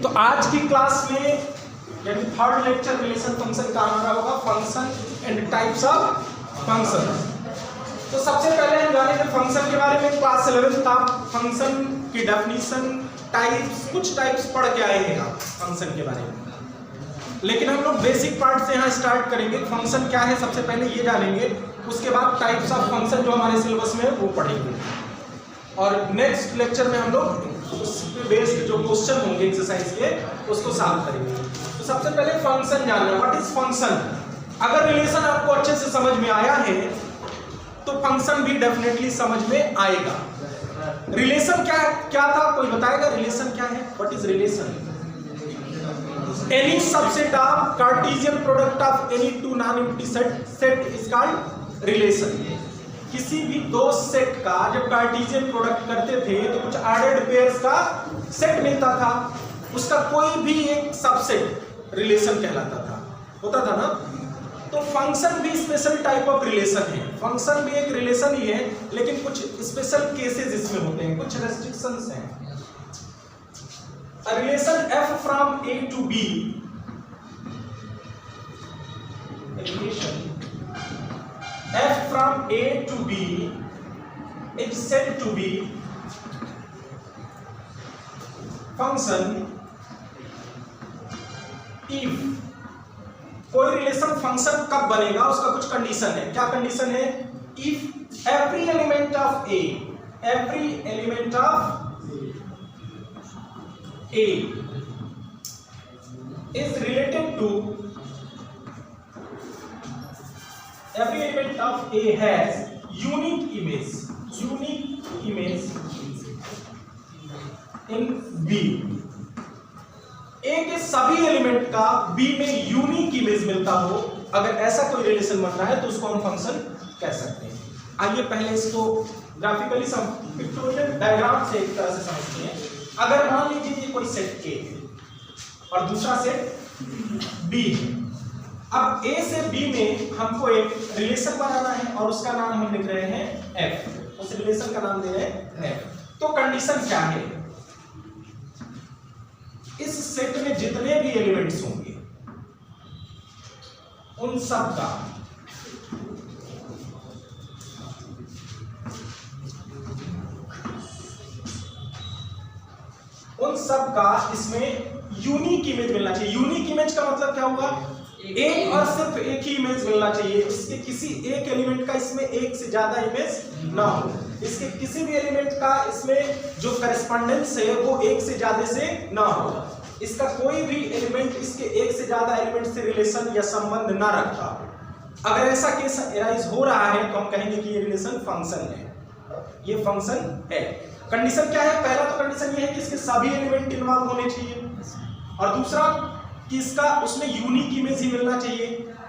तो आज की क्लास में यानी थर्ड लेक्चर रिलेशन फंक्शन का हमारा होगा function and types of function. तो सबसे पहले हम जानेंगे फंक्शन के बारे में। क्लास 11 था, फंक्शन की डेफिनेशन, टाइप्स, कुछ टाइप्स पढ़ के आए हैं आप फंक्शन के बारे में। लेकिन हम लोग बेसिक पार्ट से यहाँ स्टार्ट करेंगे। फंक्शन क्या है सबसे पहले ये जानेंगे, उसके बाद टाइप्स ऑफ फंक्शन जो हमारे सिलेबस में है वो पढ़ेंगे, और नेक्स्ट लेक्चर में हम लोग उस पे बेस्ड जो क्वेश्चन होंगे एक्सरसाइज के उसको सॉल्व करेंगे। तो सबसे पहले फंक्शन जानना, व्हाट इज फंक्शन। अगर रिलेशन आपको अच्छे से समझ में आया है तो फंक्शन भी डेफिनेटली समझ में आएगा। रिलेशन क्या था, कोई बताएगा रिलेशन क्या है? What is relation? Any subset of Cartesian product of any two non empty set is called relation. किसी भी दो सेट का जब कार्टेशियन प्रोडक्ट करते थे तो कुछ ऑर्डर्ड पेयर्स का सेट मिलता था, उसका कोई भी एक सबसेट रिलेशन कहलाता था, होता था ना। तो फंक्शन भी स्पेशल टाइप ऑफ रिलेशन है। फंक्शन भी एक रिलेशन ही है, लेकिन कुछ स्पेशल केसेस इसमें होते हैं, कुछ रेस्ट्रिक्शंस हैं। A relation f from a to b, a relation f from a to b is said to be function if कोई रिलेशन फंक्शन कब बनेगा, उसका कुछ कंडीशन है। क्या कंडीशन है? If every element of a is related to, every element of a has unique image in B। A के सभी एलिमेंट का B में यूनिक इमेज मिलता हो, अगर ऐसा कोई रिलेशन बन रहा है तो उसको हम फंक्शन कह सकते हैं। आइए पहले इसको ग्राफिकली पिक्टोरियल डायग्राम से एक तरह से समझते हैं। अगर मान लीजिए ये कोई सेट A है और दूसरा सेट B है। अब A से B में हमको एक रिलेशन बनाना है और उसका नाम हम लिख रहे हैं F। उस रिलेशन का नाम दे रहे हैं F। तो कंडीशन क्या है? इस सेट में जितने भी एलिमेंट्स होंगे उन सब का इसमें यूनिक इमेज मिलना चाहिए। यूनिक इमेज का मतलब क्या हुआ? एक और सिर्फ एक ही इमेज मिलना चाहिए। इसके किसी एक एलिमेंट का इसमें एक से ज्यादा इमेज ना हो। इसके किसी भी एलिमेंट का इसमें जो करस्पॉन्डेंस है वो एक से ज्यादा से ना हो। इसका कोई भी एलिमेंट इसके एक से ज्यादा एलिमेंट से रिलेशन या संबंध ना रखता। अगर ऐसा केस अराइज हो रहा है तो हम कहेंगे कि ये रिलेशन फंक्शन है, ये फंक्शन है। कंडीशन क्या है? पहला तो कंडीशन ये है कि इसके सभी एलिमेंट इन्वॉल्व होने चाहिए, और दूसरा कि इसका उसमें यूनिक इमेज ही मिलना चाहिए।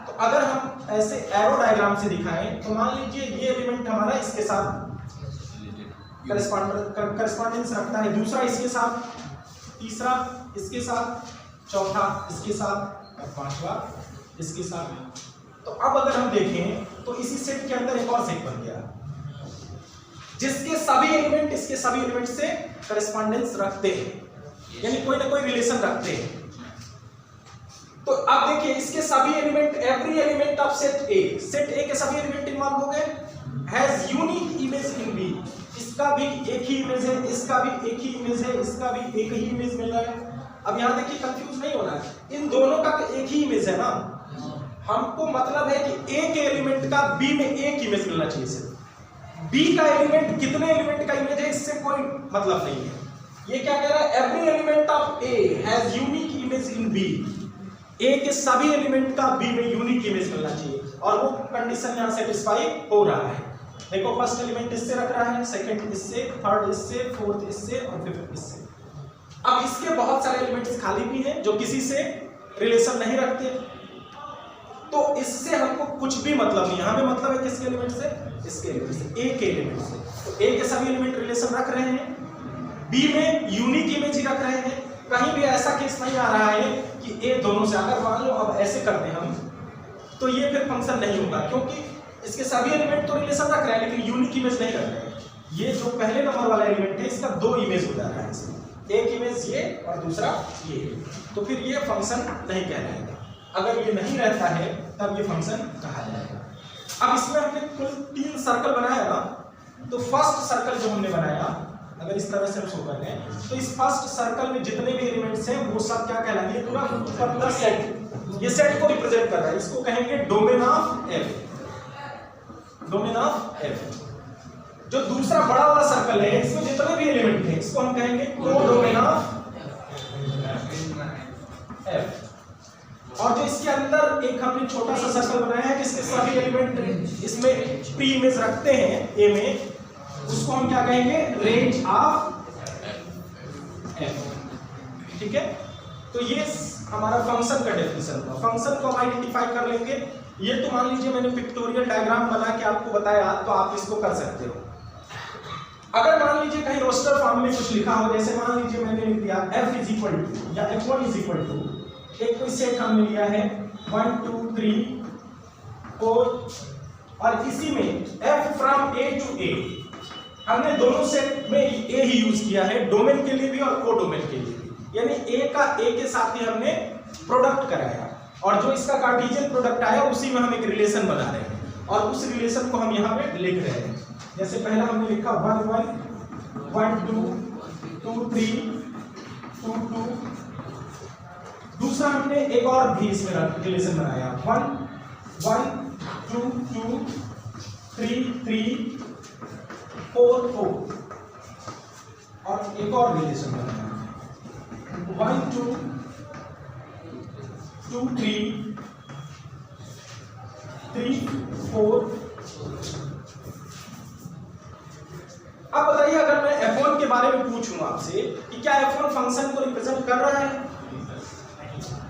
तो अगर हम ऐसे एरो डायग्राम से दिखाएं तो मान लीजिए ये एलिमेंट हमारा इसके साथ करस्पॉन्डेंस रखता है, दूसरा इसके साथ, तीसरा इसके साथ, चौथा इसके साथ और पांचवा इसके साथ। तो अब अगर हम देखें तो इसी सेट के अंदर एक और सेट बन गया जिसके सभी एलिमेंट इसके सभी एलिमेंट से करस्पॉन्डेंस रखते हैं, यानी कोई ना कोई रिलेशन रखते हैं। तो अब देखिए इसके सभी element, every element of set A के सभी एलिमेंट इन्वॉल्व हो गए, has unique image in B. इसका भी एक ही इमेज है, इसका भी एक ही इमेज है, इसका भी एक ही इमेज मिल रहा है। अब यहां देखिए कंफ्यूज नहीं होना है, इन दोनों का एक ही इमेज है ना। हमको मतलब है कि ए के एलिमेंट का बी में एक इमेज मिलना चाहिए। सिर्फ बी का एलिमेंट कितने एलिमेंट का इमेज है इससे कोई मतलब नहीं है। ये क्या कह रहा है? Every element of A has unique image in B. A के सभी एलिमेंट का बी में यूनिक इमेज मिलना चाहिए, और वो कंडीशन यहां सेटिस्फाई हो रहा है। देखो फर्स्ट एलिमेंट इससे रख रहा है, सेकंड इससे, थर्ड इससे, फोर्थ इससे और फिफ्थ इससे। अब इसके बहुत सारे एलिमेंट्स खाली भी हैं जो किसी से रिलेशन नहीं रखते, तो इससे हमको कुछ भी मतलब नहीं है। हमें मतलब है किसके एलिमेंट से? इसके एलिमेंट से, ए के एलिमेंट से। तो ए के सभी एलिमेंट रिलेशन रख रहे हैं, बी में यूनिक इमेज ही रख रहे हैं। कहीं भी ऐसा केस नहीं आ रहा है कि ए दोनों से। अगर मान लो अब ऐसे करते हम तो ये फिर फंक्शन नहीं होगा, क्योंकि इसके सभी एलिमेंट तो रिलेशन रख रहे हैं लेकिन यूनिक इमेज नहीं रख रहे हैं। ये जो पहले नंबर वाला एलिमेंट है इसका दो इमेज हो जा रहा है इसमें, एक इमेज ये और दूसरा ये, तो फिर ये फंक्शन नहीं कहलाएगा। अगर ये नहीं रहता है तब ये फंक्शन कहा जाएगा। अब इसमें हमने कुल 3 सर्कल बनाया ना, तो फर्स्ट सर्कल जो हमने बनाया, अगर इस तरह से हम शो कर रहे हैं, तो इस फर्स्ट सर्कल में जितने भी एलिमेंट्स हैं वो सब क्या कहलाएंगे, पूरा पर्टिकुलर सेट, ये सेट को रिप्रेजेंट कर रहा है, इसको कहेंगे domain of F. Domain of F. जो दूसरा बड़ा वाला सर्कल है, इसमें जितने भी एलिमेंट हैं, इसको हम कहेंगे कोडोमेन ऑफ एफ। और जो इसके अंदर एक हमने छोटा सा सर्कल बनाया है जिसके सभी एलिमेंट इसमें प्री इमेज रखते हैं ए में, उसको हम क्या कहेंगे, रेंज ऑफ एफ। ठीक है, तो ये हमारा फंक्शन का डेफिनेशन हुआ। फंक्शन को हम आइडेंटिफाई कर लेंगे। ये तो मान लीजिए मैंने पिक्टोरियल डायग्राम बना के आपको बताया, तो आप इसको कर सकते हो। अगर मान लीजिए कहीं रोस्टर फॉर्म में कुछ लिखा हो, जैसे मान लीजिए मैंने लिख दिया f इज इक्वल टू या f1 इज इक्वल टू, एक कोई सेट हमने लिया है 1 2 3 4, और इसी में f from a to a, हमने दोनों सेट में a ही यूज किया है, डोमेन के लिए भी और कोडोमेन के लिए भी, यानी a का a के साथ ही हमने प्रोडक्ट कराया, और जो इसका कार्टेशियन प्रोडक्ट आया उसी में हम एक रिलेशन बना रहे हैं, और उस रिलेशन को हम यहाँ पे लिख रहे हैं। जैसे पहला हमने लिखा 1 1 1 2 2 3 2 2, दूसरा हमने एक और भी इसमें रिलेशन बनाया 1 1 2 2 3 3 4 4, और एक और रिलेशन बनाया 1 2 2 3 3 4। अब बताइए, अगर मैं f1 के बारे में पूछूं आपसे कि क्या f1 फंक्शन को रिप्रेजेंट कर रहा है,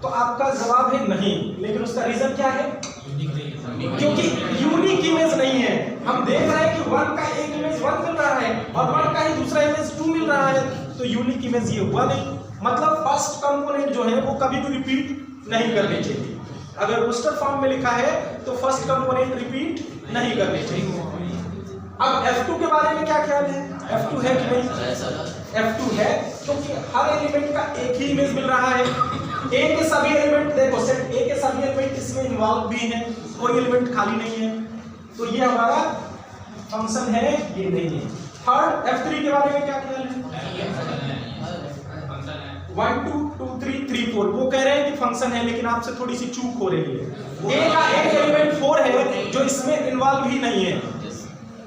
तो आपका जवाब है नहीं। लेकिन उसका रीजन क्या है, क्योंकि यूनिक इमेज नहीं है। हम देख रहे हैं कि 1 का एक इमेज 1 मिल रहा है और 1 का ही दूसरा इमेज 2 मिल रहा है, तो यूनिक इमेज ये हुआ नहीं। मतलब फर्स्ट कंपोनेंट जो है वो कभी भी रिपीट नहीं करनी चाहिए। अगर रोस्टर फॉर्म में लिखा है तो फर्स्ट कंपोनेंट रिपीट नहीं करनी चाहिए। अब F2 के बारे में क्या ख्याल है, F2 है कि नहीं, F2 है, क्योंकि हर एलिमेंट का एक ही इमेज मिल रहा है। A के सभी एलिमेंट, देखो सेट A के सभी एलिमेंट इसमें इन्वॉल्व भी हैं, कोई एलिमेंट खाली नहीं है, तो ये हमारा फंक्शन है, ये नहीं है। थर्ड F3 के बारे में क्या ख्याल है, 1 2 2 3 3 4, वो कह रहे हैं कि फंक्शन है, लेकिन आपसे थोड़ी सी चूक हो रही है। A का एक एलिमेंट 4 है जो इसमें इन्वॉल्व ही नहीं है,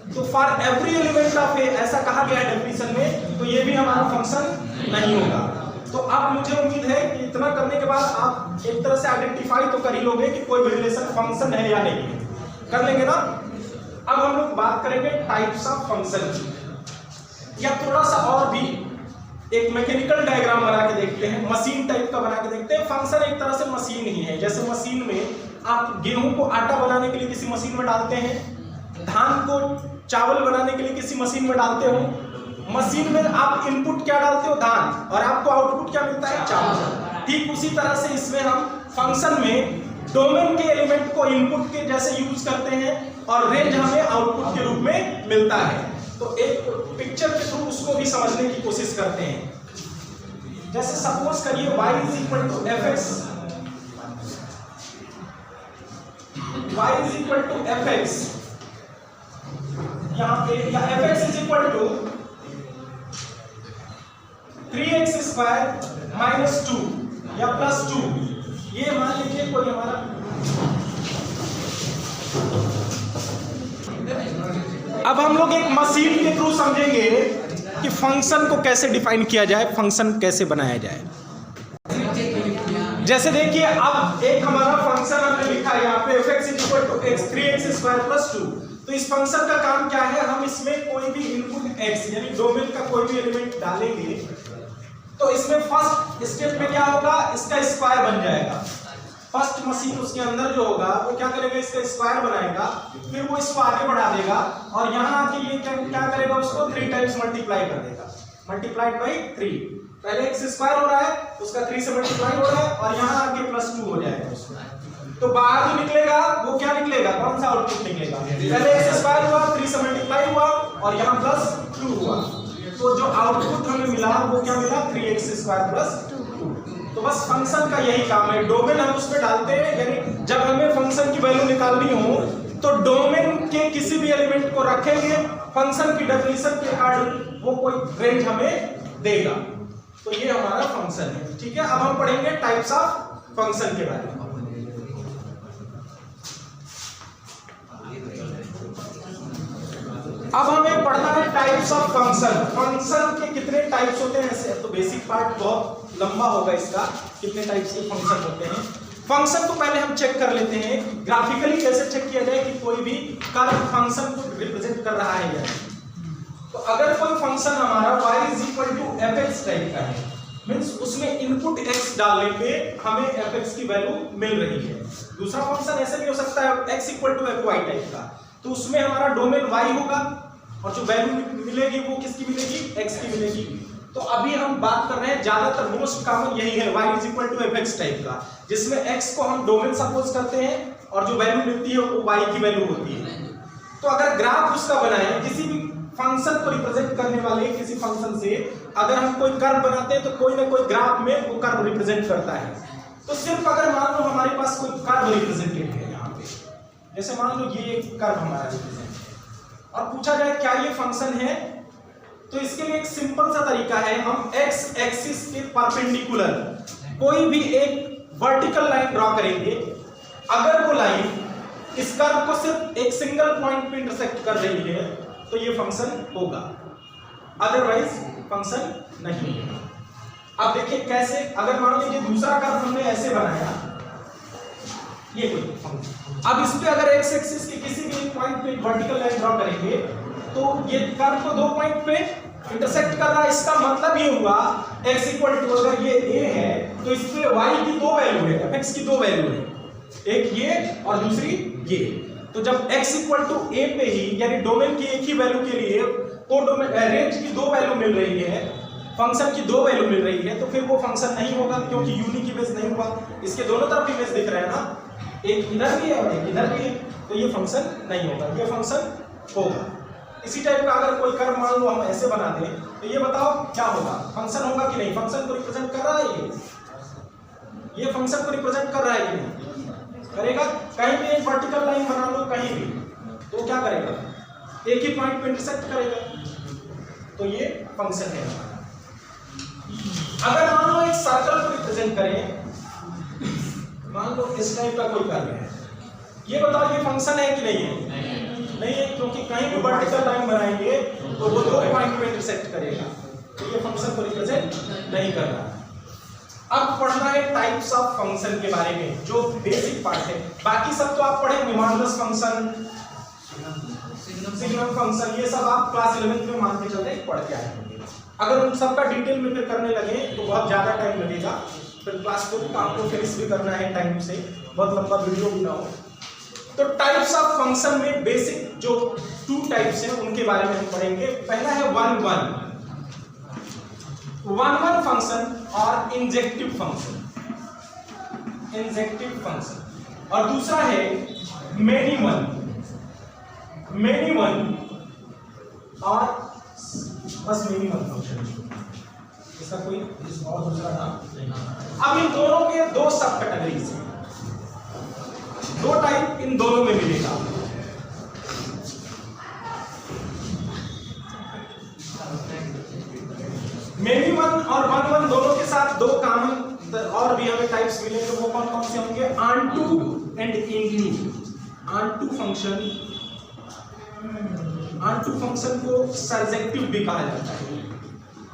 तो फॉर एवरी एलिमेंट ऑफ ए ऐसा कहा गया है डेफिनेशन में, तो ये भी हमारा फंक्शन नहीं होगा। तो अब मुझे उम्मीद है कि इतना करने के बाद आप एक तरह से आइडेंटिफाई तो कर ही लोगे कि कोई भी रिलेशन फंक्शन है या नहीं है, कर लेंगे ना। अब हम लोग बात करेंगे टाइप्स ऑफ फंक्शन की, या थोड़ा सा और भी एक मैकेनिकल डायग्राम बना के देखते हैं, मशीन टाइप का बना के देखते हैं। फंक्शन एक तरह से मशीन ही है। जैसे मशीन में आप गेहूं को आटा बनाने के लिए किसी मशीन में डालते हैं, धान को चावल बनाने के लिए किसी मशीन में डालते हो, मशीन में आप इनपुट क्या डालते हो, धान, और आपको आउटपुट क्या मिलता है, चावल। ठीक उसी तरह से इसमें हम फंक्शन में डोमेन के एलिमेंट को इनपुट के जैसे यूज करते हैं और रेंज हमें आउटपुट के रूप में मिलता है। तो एक पिक्चर के थ्रू उसको भी समझने की कोशिश करते हैं। जैसे सपोज करिए y is equal to fx, y is equal to fx, यहाँ पे या fx is equal to 3x square minus 2 या प्लस 2। ये मान लीजिए कोई हमारा, अब हम लोग एक मशीन के थ्रू समझेंगे कि फंक्शन को कैसे डिफाइन किया जाए, फंक्शन कैसे बनाया जाए। जैसे देखिए, अब एक हमारा फंक्शन हमने लिखा है यहाँ पे fx is equal to x 3x square plus 2। तो इस फंक्शन का काम क्या है, हम इसमें कोई भी इनपुट x यानी डोमेन का कोई भी एलिमेंट डालेंगे, तो इसमें फर्स्ट स्टेप में क्या होगा, इसका स्क्वायर बन जाएगा। फर्स्ट मशीन उसके अंदर जो होगा वो क्या करेगा, इसका स्क्वायर बनाएगा, फिर वो इसको आगे बढ़ा देगा और यहाँ आके ये क्या करेगा, उसको 3 टाइम्स मल्टीप्लाई कर देगा, मल्टीप्लाइड बाई 3। पहले x स्क्वायर हो रहा है, उसका 3 से मल्टीप्लाई हो रहा है, और यहाँ आके प्लस 2 हो जाएगा उसमें। तो बाहर जो निकलेगा वो क्या निकलेगा, कौन सा आउटपुट निकलेगा, पहले x स्क्वायर हुआ, 3 से मल्टीप्लाई हुआ और यहाँ प्लस 2 हुआ। तो जो आउटपुट हमें मिला वो क्या मिला 3x² + 2। तो बस फंक्शन का यही काम है, डोमेन हम उसमें डालते हैं, यानी जब हमें फंक्शन की वैल्यू निकालनी हो तो डोमेन के किसी भी एलिमेंट को रखेंगे, फंक्शन की डेफिनेशन के अकॉर्डिंग वो कोई रेंज हमें देगा। तो ये हमारा फंक्शन है, ठीक है। अब हम पढ़ेंगे टाइप्स ऑफ फंक्शन के बारे में। अब हमें पढ़ना है टाइप्स ऑफ फंक्शन। फंक्शन के कितने टाइप्स होते हैं, ऐसे तो बेसिक पार्ट बहुत लंबा होगा इसका, कितने टाइप्स के फंक्शन होते हैं। फंक्शन को पहले हम चेक कर लेते हैं ग्राफिकली, कैसे चेक किया जाए कि कोई भी कर्व फंक्शन को रिप्रेजेंट कर रहा है या नहीं। तो अगर कोई फंक्शन हमारा y = fx टाइप का है, मींस उसमें इनपुट x डालने पे हमें fx की वैल्यू मिल रही है। दूसरा फंक्शन ऐसे भी हो सकता है x = fy टाइप का, तो उसमें हमारा डोमेन y होगा और जो वैल्यू मिलेगी वो किसकी मिलेगी, x की मिलेगी। तो अभी हम बात कर रहे हैं, ज्यादातर मोस्ट कॉमन यही है y = fx टाइप का, जिसमें x को हम डोमेन सपोज करते हैं और जो वैल्यू मिलती है वो y की वैल्यू होती है। तो अगर ग्राफ उसका बनाए, किसी भी फंक्शन को रिप्रेजेंट करने वाले किसी फंक्शन से अगर हम कोई कर्व बनाते हैं तो कोई ना कोई ग्राफ में वो कर्व रिप्रेजेंट करता है। तो सिर्फ अगर मान लो हमारे पास कोई कर्व रिप्रेजेंटेड है यहाँ पे, जैसे मान लो ये एक कर्व हमारा रिप्रेजेंट है और पूछा जाए क्या ये फंक्शन है, तो इसके लिए एक सिंपल सा तरीका है, हम x एक्सिस के परपेंडिकुलर कोई भी एक वर्टिकल लाइन ड्रॉ करेंगे। अगर वो लाइन इस कर्व को सिर्फ एक सिंगल पॉइंट पे इंटरसेक्ट कर रही है तो ये फंक्शन होगा, अदरवाइज फंक्शन नहीं होगा। अब देखिए कैसे, अगर मान लीजिए दूसरा कर्व हमने ऐसे बनाया, ये कोई फंक्शन, अब इस पे अगर x एक्सिस के किसी भी एक पॉइंट पे वर्टिकल लाइन ड्रॉ करेंगे तो ये कर्व को दो पॉइंट पे इंटरसेक्ट कर रहा है। इसका मतलब ये हुआ x = अगर ये a है तो इस पे y की दो वैल्यू है, fx की दो वैल्यू है, एक ये और दूसरी ये। तो जब x = a पे ही, यानी डोमेन की एक ही वैल्यू के लिए को डोमेन रेंज की दो वैल्यू मिल रही है, फंक्शन की दो वैल्यू मिल रही है, तो फिर वो फंक्शन नहीं होगा, क्योंकि यूनिक इमेज नहीं हुआ। इसके दोनों तरफ इमेज दिख रहा है ना, एक इधर भी है और एक इधर भी है, तो ये फंक्शन नहीं होगा, ये फंक्शन होगा। इसी टाइप का अगर कोई कर्व मान लो हम ऐसे बना दें तो ये बताओ क्या होगा, फंक्शन होगा कि नहीं, फंक्शन को रिप्रेजेंट कर रहा है ये फंक्शन को रिप्रेजेंट कर रहा है कि नहीं, करेगा। कहीं भी एक वर्टिकल लाइन बना लो कहीं भी, तो क्या करेगा, एक ही पॉइंट पे इंटरसेक्ट करेगा, तो ये फंक्शन है। अगर मान लो एक सर्कल को रिप्रेजेंट करें, मान लो इस टाइप का कोई कर्व है, ये बताओ ये फंक्शन है कि नहीं है, नहीं है, क्योंकि कहीं भी वर्टिकल लाइन बनाएंगे तो वो दो पॉइंट पे इंटरसेक्ट करेगा, तो ये फंक्शन को रिप्रेजेंट नहीं कर रहा। अब पढ़ना है टाइप्स ऑफ फंक्शन के बारे में, जो बेसिक पार्ट है। बाकी सब तो आप पढ़ेंगे, मॉडुलस फंक्शन, सिग्नम फंक्शन, ये सब आप क्लास 11 में मान के चलते पढ़ के आएंगे। अगर उन सबका डिटेल में फिर करने लगे तो बहुत ज्यादा टाइम लगेगा, फिर क्लास को आपको फिनिश भी करना है टाइम से, बहुत लंबा वीडियो भी ना हो। तो टाइप्स ऑफ फंक्शन में बेसिक जो 2 टाइप्स हैं उनके बारे में हम पढ़ेंगे। पहला है 1 फंक्शन और इंजेक्टिव फंक्शन, और दूसरा है मेनी वन और बस मेनी वन फंक्शन, इसका कोई और दूसरा नाम नहीं। अब इन दोनों के दो सब कैटेगरीज हैं, दो टाइप इन दोनों में मिलेगा। मेनी वन और 1 दोनों के साथ दो कॉमन और भी हमें टाइप्स मिलेंगे, वो कौन कौन से होंगे, onto and into. Onto function को सर्जेक्टिव भी कहा जाता है,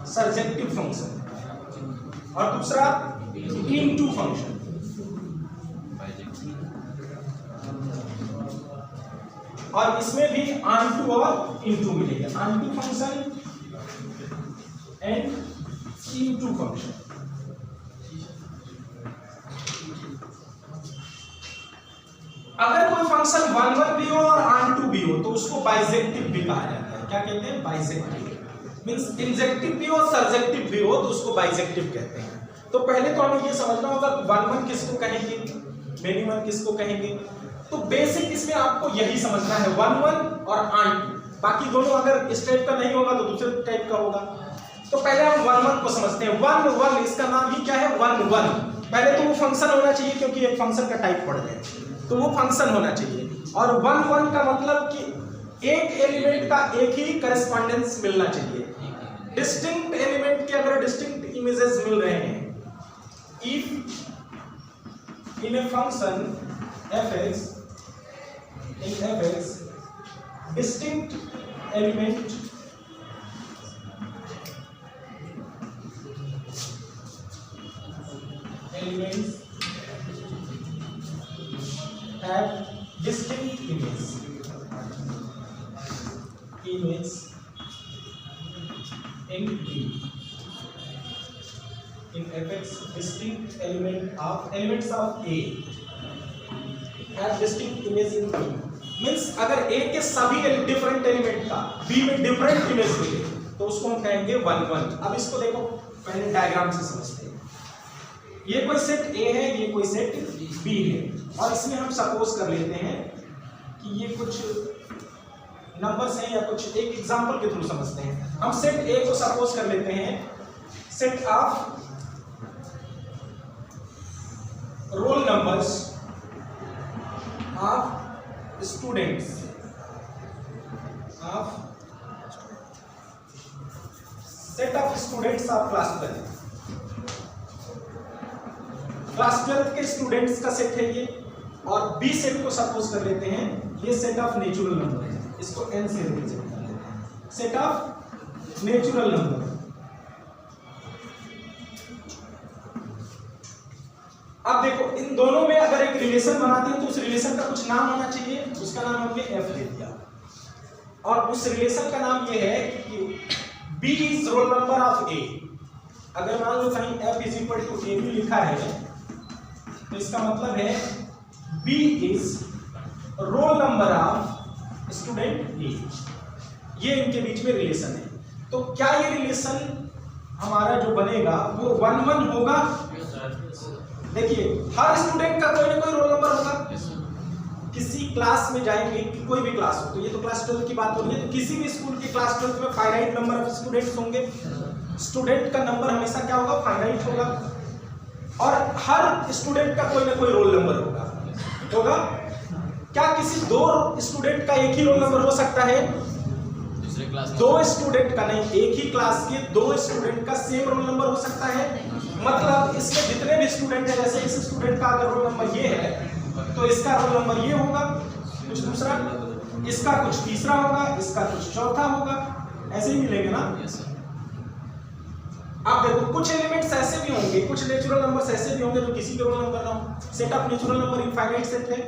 सर्जेक्टिव फंक्शन, और दूसरा इनटू फंक्शन। और इसमें भी ऑनटू और इनटू मिलेगा, onto function and into function. अगर कोई फंक्शन 1 भी हो और ऑनटू भी हो तो उसको बाइजेक्टिव भी कहा जाता है। क्या कहते हैं, बाइजेक्टिव। मींस इंजेक्टिव भी हो सर्जेक्टिव भी हो तो उसको बाइजेक्टिव कहते हैं। तो पहले तो हमें ये समझना होगा 1 किसको कहेंगे, मेनी वन किसको कहेंगे। तो बेसिक इसमें आपको यही समझना है, 1 और ऑनटू। बाकी दोनों अगर इस टाइप का नहीं होगा तो दूसरे टाइप का होगा। तो पहले हम 1 1 को समझते हैं। 1 1 इसका नाम ही क्या है, 1 1। पहले तो वो फंक्शन होना चाहिए, क्योंकि एक फंक्शन का टाइप पढ़ रहे हैं तो वो फंक्शन होना चाहिए। और 1 1 का मतलब कि एक एलिमेंट का एक ही करस्पॉन्डेंस मिलना चाहिए। डिस्टिंक्ट एलिमेंट के अगर डिस्टिंक्ट इमेजेस मिल रहे हैं, if in a function fx, in fx distinct element elements have distinct image in B. In fx distinct elements of A have distinct image in B. Means अगर A के सभी different element का B में different image मिले तो उसको हम कहेंगे 1 1। अब इसको देखो पहले डायग्राम से समझते हैं। ये कोई सेट A है, ये कोई सेट B है, और इसमें हम सपोज कर लेते हैं कि ये कुछ नंबर्स हैं या कुछ एक एग्जांपल के थ्रू समझते हैं। हम सेट A को सपोज कर लेते हैं set of roll numbers of students of set of students of class 12। Class 12 के स्टूडेंट्स का सेट है ये, और बी सेट को सपोज कर लेते हैं ये सेट ऑफ नेचुरल नंबर है, इसको n से रिप्रेजेंट कर लेते हैं, सेट ऑफ नेचुरल नंबर। अब देखो इन दोनों में अगर एक रिलेशन बनाते हैं तो उस रिलेशन का कुछ नाम होना चाहिए, उसका नाम हमने f दे दिया, और उस रिलेशन का नाम ये है कि b is roll number of a। अगर मान लो कहीं f is equal to a भी लिखा है तो इसका मतलब है b is roll number of student a। ये इनके बीच में रिलेशन है। तो क्या ये रिलेशन हमारा जो बनेगा वो 1 1 होगा? देखिए हर स्टूडेंट का कोई ना कोई रोल नंबर होगा। किसी क्लास में जाएंगे, कोई भी क्लास हो, तो ये तो क्लास 12 की बात हो रही है, तो किसी भी स्कूल की क्लास 12 में फाइनाइट नंबर ऑफ स्टूडेंट्स होंगे। स्टूडेंट का नंबर हमेशा क्या होगा, फाइनाइट होगा, और हर स्टूडेंट का कोई ना कोई रोल नंबर होगा। क्या किसी दो स्टूडेंट का एक ही रोल नंबर हो सकता है? दो स्टूडेंट का नहीं, एक ही क्लास के दो स्टूडेंट का सेम रोल नंबर हो सकता है। मतलब इसमें जितने भी स्टूडेंट है, जैसे इस स्टूडेंट का अगर रोल नंबर ये है तो इसका रोल नंबर ये होगा, कुछ दूसरा, इसका कुछ तीसरा होगा, इसका कुछ चौथा होगा, ऐसे ही मिलेंगे ना। आप देखो कुछ एलिमेंट्स ऐसे भी होंगे, कुछ नेचुरल नंबर्स ऐसे भी होंगे जो किसी के रोल नंबर ना हो। Set of natural number infinite set है,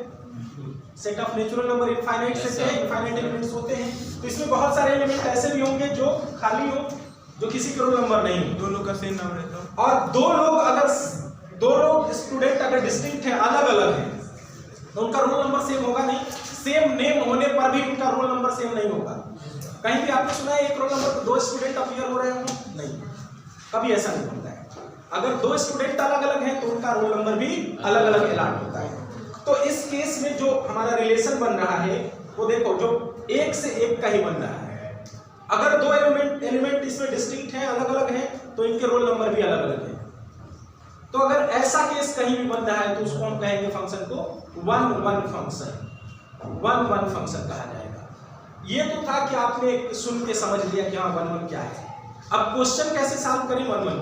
set of natural number infinite set है, इनफाइनाइट एलिमेंट्स होते हैं। तो इसमें बहुत सारे एलिमेंट ऐसे भी होंगे जो खाली हो, जो किसी के रोल नंबर नहीं हो, दोनों का सेम नाम रहता है। और दो लोग स्टूडेंट अगर डिस्टिंक्ट है, अलग अलग है, तो उनका रोल नंबर सेम होगा नहीं। सेम नेम होने पर भी उनका रोल नंबर सेम नहीं होगा। कहीं भी आपने सुना है एक रोल नंबर पर दो स्टूडेंट अपीयर हो रहे हों? नहीं, कभी ऐसा नहीं होता है। अगर दो स्टूडेंट अलग अलग हैं तो उनका रोल नंबर भी अलग अलग अलॉट होता है। तो इस केस में जो हमारा रिलेशन बन रहा है वो देखो, जो एक से एक का ही बन रहा है। अगर दो एलिमेंट इसमें डिस्टिंक्ट हैं, अलग अलग हैं, तो इनके रोल नंबर भी अलग अलग हैं। तो अगर ऐसा केस कहीं भी बन रहा है तो उसको हम कहेंगे फंक्शन को 1 1 फंक्शन, 1 1 फंक्शन कहा जाएगा। ये तो था कि आपने सुन के समझ लिया कि हाँ 1 1 क्या है। अब क्वेश्चन कैसे सॉल्व करें 1 1,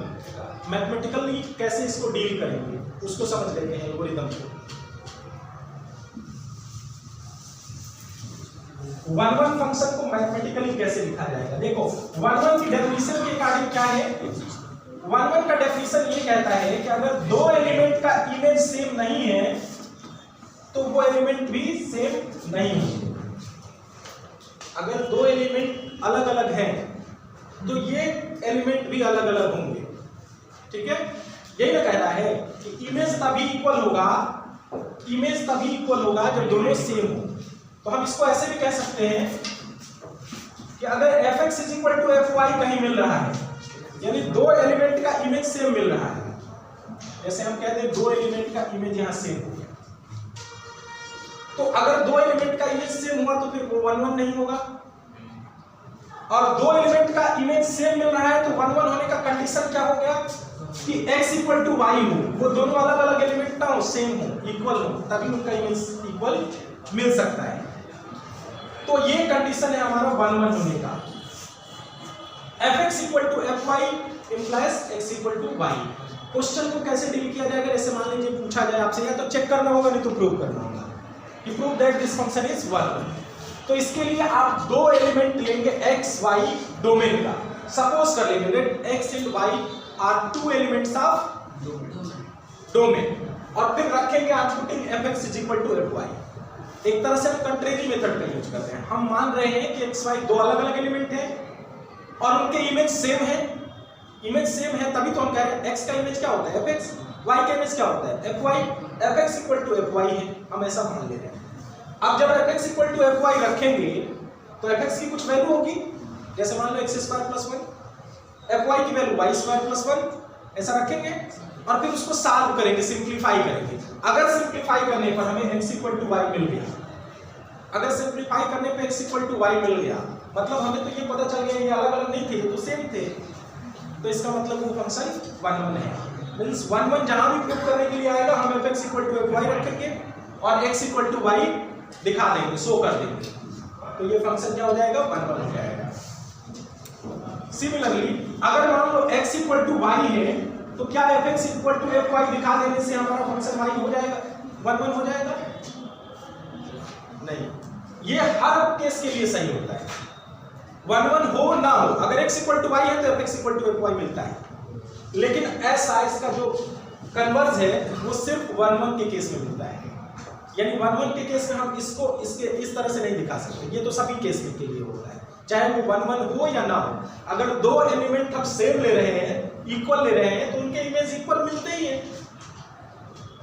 मैथमेटिकली कैसे इसको डील करेंगे उसको समझ लेते हैं एल्गोरिथम को। 1 1 फंक्शन को मैथमेटिकली कैसे लिखा जाएगा? देखो 1 1 की डेफिनेशन के अकॉर्डिंग क्या है? 1 1 का डेफिनेशन ये कहता है कि अगर दो एलिमेंट का इमेज सेम नहीं है तो वो एलिमेंट भी सेम नहीं होंगे। अगर दो एलिमेंट अलग अलग हैं तो ये एलिमेंट भी अलग अलग होंगे। ठीक है, यही ना कह रहा है कि इमेज तभी इक्वल होगा जब दोनों सेम हो। तो हम इसको ऐसे भी कह सकते हैं कि अगर fx is equal to fy कहीं मिल रहा है, यानी दो एलिमेंट का इमेज सेम मिल रहा है, जैसे हम कहते हैं दो एलिमेंट का इमेज यहां सेम हो गया, तो अगर दो एलिमेंट का इमेज सेम हुआ तो फिर वो 1 1 नहीं होगा। और दो एलिमेंट का इमेज सेम मिल रहा है तो 1 1 होने का कंडीशन क्या हो गया कि x इक्वल टू वाई हो, वो दोनों अलग अलग एलिमेंट ना हो, सेम हो, इक्वल हो, तभी उनका इमेज इक्वल मिल सकता है। तो ये कंडीशन है हमारा 1 1 होने का। fx equal to fy implies x equal to y। Question को कैसे डील किया जाएगा, जैसे मान लीजिए पूछा जाए आपसे, या तो चेक करना होगा नहीं तो प्रूव करना होगा कि prove that this function is 1। तो इसके लिए आप दो एलिमेंट लेंगे x y डोमेन का, सपोज कर लेंगे let x and y are two elements of domain, और फिर रखेंगे आप putting fx is equal to fy। एक तरह से हम कंट्रेरी मेथड का यूज कर रहे हैं। हम मान रहे हैं कि x y दो अलग अलग एलिमेंट हैं और उनके इमेज सेम है, इमेज सेम है, तभी तो हम कह रहे हैं x का इमेज क्या होता है fx, y का इमेज क्या होता है fy, fx equal to fy है, हम ऐसा मान ले रहे हैं। अब जब fx इक्वल टू fy रखेंगे तो fx की कुछ वैल्यू होगी, जैसे मान लो x स्क्वायर प्लस 1, fy की वैल्यू y स्क्वायर प्लस 1, ऐसा रखेंगे और फिर उसको सॉल्व करेंगे, सिंपलीफाई करेंगे। अगर सिंपलीफाई करने पर हमें x इक्वल टू y मिल गया, अगर सिंपलीफाई करने पे x इक्वल टू y मिल गया, मतलब हमें तो ये पता चल गया ये अलग अलग नहीं थे, ये तो सेम थे, तो इसका मतलब वो फंक्शन 1 1 है। मींस 1 1 जहां भी प्रूव करने के लिए आएगा हम fx इक्वल टू fy रखेंगे और x इक्वल टू y दिखा देंगे, शो कर देंगे, तो ये फंक्शन क्या हो जाएगा 1 1 हो जाएगा। सिमिलरली अगर मान लो x इक्वल टू y है तो क्या fx इक्वल टू fy दिखा देने से हमारा फंक्शन y हो जाएगा 1 1 हो जाएगा? नहीं, ये हर केस के लिए सही होता है, 1 1 हो ना हो, अगर x इक्वल टू y है तो fx इक्वल टू fy मिलता है, लेकिन ऐसा इसका जो कन्वर्ज है वो सिर्फ 1 1 के केस में मिलता है। यानी 1 1 के केस में हम इसको इसके इस तरह से नहीं दिखा सकते, ये तो सभी केस में के लिए होता है, चाहे वो 1 1 हो या ना हो। अगर दो एलिमेंट हम सेम ले रहे हैं, इक्वल ले रहे हैं, तो उनके इमेज इक्वल मिलते ही है।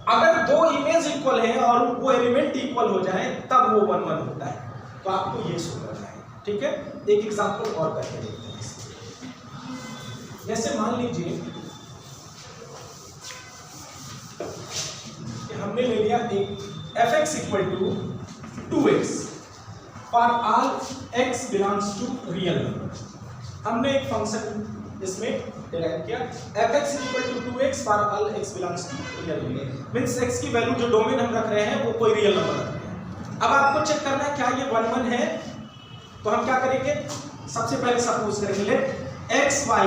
अगर दो इमेज इक्वल है और वो एलिमेंट इक्वल हो जाए तब वो 1 1 होता है, तो आपको ये शो करना है, ठीक है। एक एग्जांपल और करके देखते हैं। जैसे मान लीजिए कि हमने ले लिया एक fx equal to 2x for all x belongs to real number. हमने एक फंक्शन इसमें डिराइव किया fx equal to 2x for all x belongs to real number, means x की वैल्यू जो डोमेन हम रख रहे हैं वो कोई रियल नंबर रख रहे हैं। अब आपको चेक करना है क्या ये 1 1 है, तो हम क्या करेंगे, सबसे पहले सपोज करेंगे let x y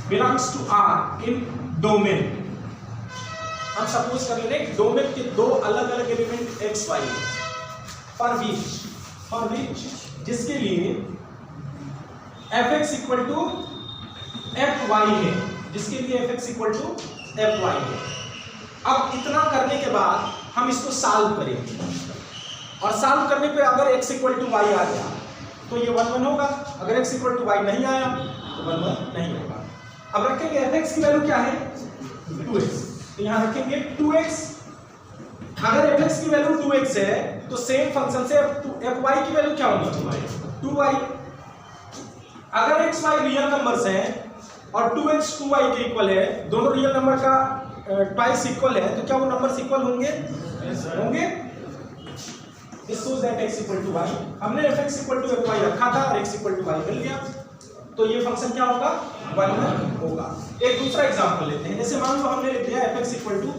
belongs to r in domain. हम सपोज कर लेंगे डोमेन के दो अलग अलग element x y for which जिसके लिए fx इक्वल टू fy है, जिसके लिए fx इक्वल टू fy है। अब इतना करने के बाद हम इसको सॉल्व करेंगे और सॉल्व करने पे अगर x इक्वल टू y आ गया तो ये 1 1 होगा, अगर x इक्वल टू y नहीं आया तो 1 1 नहीं होगा। अब रखेंगे fx की वैल्यू क्या है 2x, तो यहाँ रखेंगे 2x। अगर fx की वैल्यू 2x है तो सेम फंक्शन से fy की वैल्यू क्या होगी 2y। अगर x y रियल नंबर्स हैं और 2x 2y के इक्वल है, दोनों रियल नंबर का ट्वाइस इक्वल है, तो क्या वो नंबर्स इक्वल होंगे? होंगे। This shows that x equal to y। हमने fx इक्वल टू fy रखा था और x इक्वल टू y मिल गया, तो ये फंक्शन क्या होगा 1 1 होगा। एक दूसरा एग्जांपल लेते हैं, जैसे मान लो हमने लिख दिया fx equal to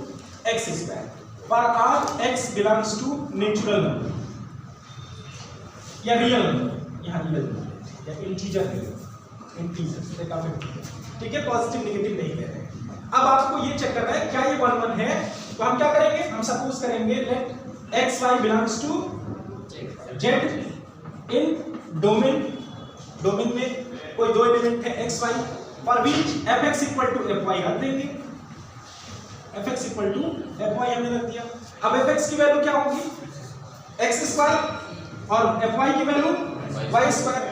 x square for all x belongs to natural number या रियल नंबर, यहाँ रियल नंबर या इंटीजर है, ठीक है, पॉजिटिव नेगेटिव नहीं कह रहे हैं। अब आपको ये चेक करना है क्या ये 1 1 है, तो हम क्या करेंगे, हम सपोज करेंगे let x y belongs to z in domain में कोई दो एलिमेंट है x y for which fx equal to fy रख देंगे, fx इक्वल टू fy हमने रख दिया। अब fx की वैल्यू क्या होगी x स्क्वायर और fy की वैल्यू y स्क्वायर।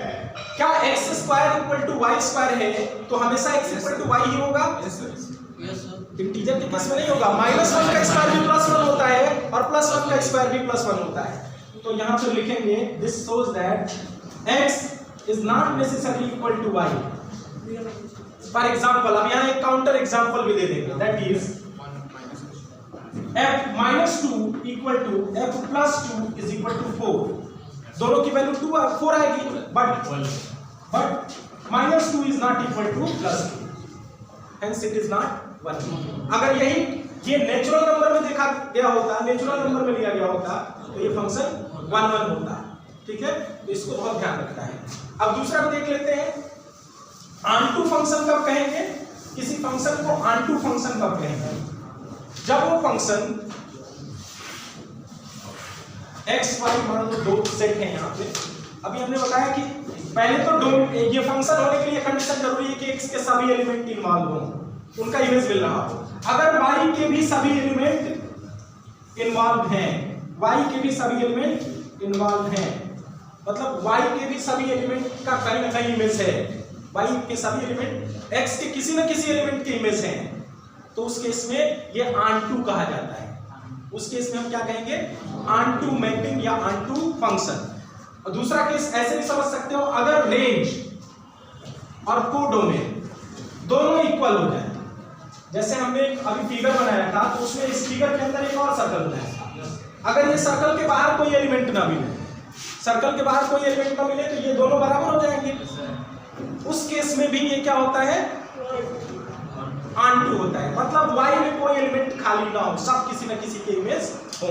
क्या x square equal to y square है तो हमेशा x इक्वल टू y ही होगा? इंटीजर के केस में नहीं होगा, -1 का स्क्वायर भी +1 होता है और +1 का स्क्वायर भी +1 होता है। तो यहाँ पे लिखेंगे this shows that x is not necessarily equal to y। For example अब यहाँ एक काउंटर एग्जाम्पल भी दे देंगे, that is f -2 equal to f +2 is equal to 4। दोनों की वैल्यू 2 4 आएगी, but but -2 is not equal to +2, hence it is not 1। अगर यही ये नेचुरल नंबर में देखा गया होता, नेचुरल नंबर में लिया गया होता, तो ये फंक्शन 1 1 होता। ठीक है, तो इसको बहुत ध्यान रखना है। अब दूसरा भी देख लेते हैं, ऑनटू फंक्शन कब कहेंगे? किसी फंक्शन को ऑनटू फंक्शन कब कहेंगे? जब वो फंक्शन x y मान लो दो सेट है यहाँ पे। अभी हमने बताया कि पहले तो ये फंक्शन होने के लिए कंडीशन जरूरी है कि x के सभी एलिमेंट इन्वॉल्व हो, उनका इमेज मिल रहा हो। अगर y के भी सभी एलिमेंट इन्वॉल्व हैं, y के भी सभी एलिमेंट इन्वॉल्व हैं, मतलब y के भी सभी एलिमेंट का कहीं ना कहीं इमेज है, y के सभी एलिमेंट x के किसी न किसी एलिमेंट के इमेज हैं, तो उस केस में ये ऑनटू कहा जाता है। उस केस में हम क्या कहेंगे? ऑनटू मैपिंग या ऑनटू फंक्शन। और दूसरा केस ऐसे भी समझ सकते हो, अगर रेंज और कोडोमेन दोनों इक्वल हो जाए। जैसे हमने अभी फिगर बनाया था, तो उसमें इस फिगर के अंदर एक और सर्कल बनाया। अगर ये सर्कल के बाहर कोई एलिमेंट ना मिले, सर्कल के बाहर कोई एलिमेंट ना मिले, तो ये दोनों बराबर हो जाएंगे। उस केस में भी ये क्या होता है? ऑनटू होता है, मतलब y में कोई एलिमेंट खाली ना हो, सब किसी न किसी के इमेज हो,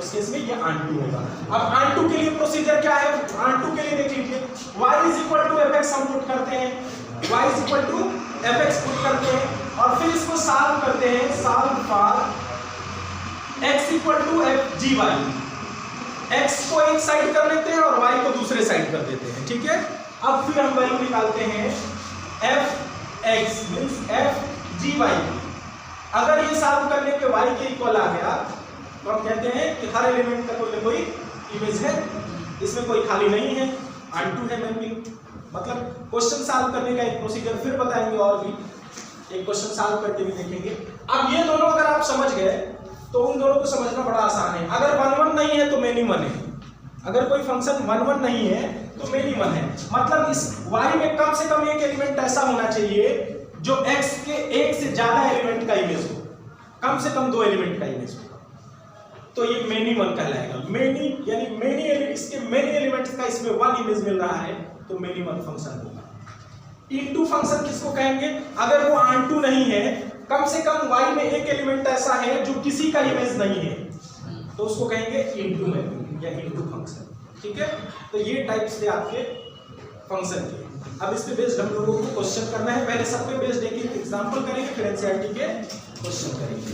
उस केस में ये ऑनटू होगा। अब ऑनटू के लिए प्रोसीजर क्या है? ऑनटू के लिए देख लीजिए, y = fx हम पुट करते हैं, y = fx पुट करते हैं और फिर इसको सॉल्व करते हैं, solve for x = fgy। x को एक साइड कर लेते हैं और y को दूसरे साइड कर देते हैं। ठीक है, अब फिर हम वैल्यू निकालते हैं fx मींस fgy। अगर ये सॉल्व करने पे y के इक्वल आ गया, तो हम कहते हैं कि हर एलिमेंट का कोई ना कोई इमेज है, इसमें कोई खाली नहीं है, ऑनटू है मैपिंग। मतलब क्वेश्चन सॉल्व करने का एक प्रोसीजर फिर बताएंगे, और भी एक क्वेश्चन सॉल्व करके भी देखेंगे। अब ये दोनों अगर आप समझ गए, तो उन दोनों को समझना बड़ा आसान है। अगर 1 1 नहीं है तो मिनिमम है, अगर कोई फंक्शन 1 1 नहीं है तो मिनिमम है, मतलब इस y में कम से कम एक एलिमेंट ऐसा होना चाहिए जो x के एक से ज्यादा एलिमेंट का इमेज हो, कम से कम 2 एलिमेंट का इमेज हो, तो ये मिनिमम कहलाएगा। मेनी यानी मेनी एलिमेंट, इसके मेनी एलिमेंट्स का इसमें 1 इमेज मिल रहा है, तो मिनिमम फंक्शन होगा। इनटू फंक्शन किसको कहेंगे? अगर वो ऑनटू नहीं है, कम से कम y में एक एलिमेंट ऐसा है जो किसी का इमेज नहीं है, तो उसको कहेंगे इनटू मैपिंग या इनटू फंक्शन। ठीक है, तो ये टाइप्स थे आपके फंक्शन के। अब इस पे बेस्ड हम लोगों को क्वेश्चन करना है। पहले सब पे बेस्ड एक एग्जांपल करेंगे, फिर एनसीईआरटी के क्वेश्चन करेंगे।